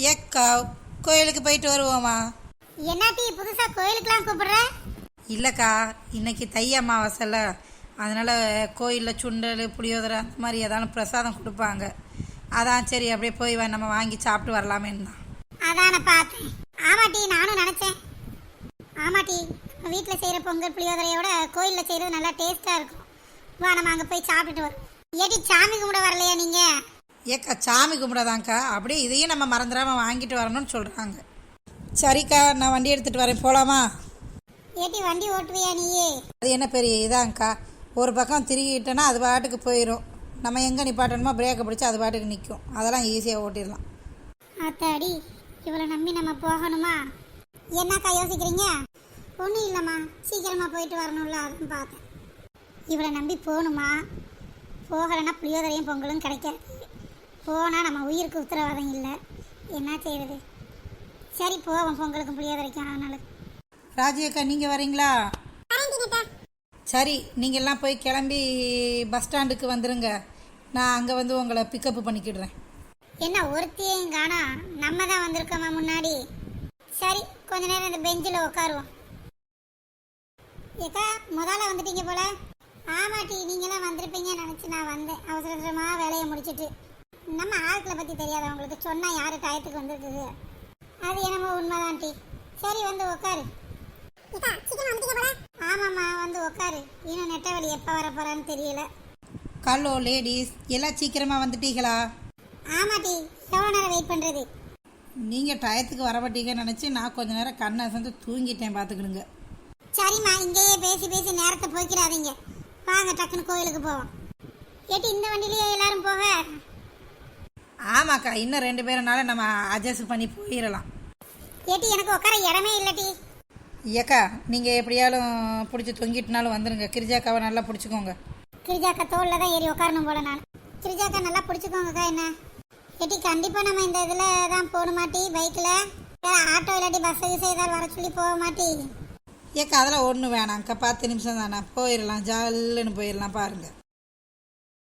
ஏக்கா, கோயிலுக்கு போயிட்டு வருவோமா? என்னாட்டி புதுசா கோயிலுக்குலாம் கூப்பிடுற? இல்லைக்கா, இன்னைக்கு தை அமாவாசைல, அதனால் கோயிலில் சுண்டல் புளியோதரை அந்த மாதிரி ஏதாவது பிரசாதம் கொடுப்பாங்க. அதான் சரி அப்படியே போய் நம்ம வாங்கி சாப்பிட்டு வரலாமேன்னு தான். அதான பார்த்தேன். ஆமாட்டி, நானும் நினச்சேன். ஆமாட்டி, வீட்டில் செய்கிற பொங்கல் புளியோதரையோட கோயிலில் செய்கிறது நல்லா டேஸ்ட்டாக இருக்கும். வா நம்ம அங்கே போய் சாப்பிட்டுட்டு வரோம். ஏட்டி, சாமி கும்பிட வரலையா நீங்கள்? ஏக்கா, சாமி கும்பிடாதாங்க்கா, அப்படியே இதையும் நம்ம மறந்துடாமல் வாங்கிட்டு வரணும்னு சொல்கிறாங்க. சரிக்கா, நான் வண்டி எடுத்துகிட்டு வரேன், போகலாமா? ஏட்டி, வண்டி ஓட்டுவியா நீயே? அது என்ன பெரிய இதாங்க்கா, ஒரு பக்கம் திருகிட்டோன்னா அது பாட்டுக்கு போயிடும். நம்ம எங்கே நிப்பாட்டணுமோ பிரேக்கை பிடிச்சி அது பாட்டுக்கு நிற்கும். அதெல்லாம் ஈஸியாக ஓட்டிடலாம். அத்தாடி, இவளை நம்பி நம்ம போகணுமா? என்னக்கா யோசிக்கிறீங்க? ஒன்றும் இல்லைம்மா, சீக்கிரமாக போயிட்டு வரணும்ல, அதுவும் பார்த்தேன். இவளை நம்பி போகணுமா? போகலைன்னா புளியோதரையும் பொங்கலும் கிடைக்காது. போனால் நம்ம உயிருக்கு உத்தரவாதம் இல்லை. என்ன செய்யறது? சரி போவோம், பொங்கலுக்கும் புளியோதரைக்கும். அதனால ராஜி அக்கா, நீங்கள் வரீங்களா? சரி, நீங்கள் எல்லாம் போய் கிளம்பி பஸ் ஸ்டாண்டுக்கு வந்துடுங்க. நான் அங்கே வந்து உங்களை பிக்கப்பு பண்ணிக்கிடுறேன். என்ன ஒருத்தையும் காணா? நம்ம தான் வந்திருக்கோமா முன்னாடி? சரி, கொஞ்ச நேரம் இந்த பெஞ்சில் உட்காருவோம். ஏக்கா, முதல்ல வந்துட்டீங்க போல. ஆமாட்டி, நீங்களாம் வந்திருப்பீங்கன்னு நினச்சி நான் வந்தேன். அவசர அவசரமாக வேலையை முடிச்சிட்டு. நம்ம ஆட்களை பற்றி தெரியாத உங்களுக்கு சொன்னால் யார் டயத்துக்கு வந்துருக்குது? அது என்னமோ உண்மைதான் டி. சரி, வந்து உட்காரு. ஆமாம்மா, வந்து உட்காரு. இன்னும் நெட்டவழி எப்போ வர போகிறான்னு தெரியல. ஹலோ லேடிஸ், எல்லாம் சீக்கிரமாக வந்துட்டீங்களா? ஆமாட்டி, எவ்வளோ நேரம் வெயிட் பண்ணுறது? நீங்கள் டயத்துக்கு வரப்பட்டீங்கன்னு நினச்சி நான் கொஞ்ச நேரம் கண்ணை அசந்து தூங்கிட்டேன், பார்த்துக்கிடுங்க. சரிம்மா, இங்கேயே பேசி பேசி நேரத்தை போய்க்கிறாதீங்க. வாங்க டக்குன்னு கோயிலுக்கு போவோம். ஏட்டி, இந்த வண்டியிலேயே எல்லாரும் போக? ஆமாக்கா, இன்னும் 2 பேருனால நம்ம அட்ஜஸ்ட் பண்ணி போயிடலாம். ஏட்டி, எனக்கு உட்கார இடமே இல்லட்டி. ஏக்கா, நீங்கள் எப்படியாலும் பிடிச்சி தொங்கிட்டுனாலும் வந்துடுங்க. கிரிஜாக்காவை நல்லா பிடிச்சிக்கோங்க. கிரிஜாக்கா தோளில் தான் ஏறி உட்காரணும் போல நான். கிரிஜாக்கா நல்லா பிடிச்சிக்கோங்கக்கா. என்ன ஏட்டி, கண்டிப்பாக நம்ம இந்த இதில் தான் போக மாட்டி? பைக்கில் வேறு ஆட்டோ இல்லாட்டி பஸ் ஏதாவது வர சொல்லி போக மாட்டி? ஏக்கா, அதெல்லாம் ஒன்றும் வேணாங்க்கா, 10 நிமிஷம் தானே, போயிடலாம். ஜல்லுன்னு போயிடலாம், பாருங்கள்.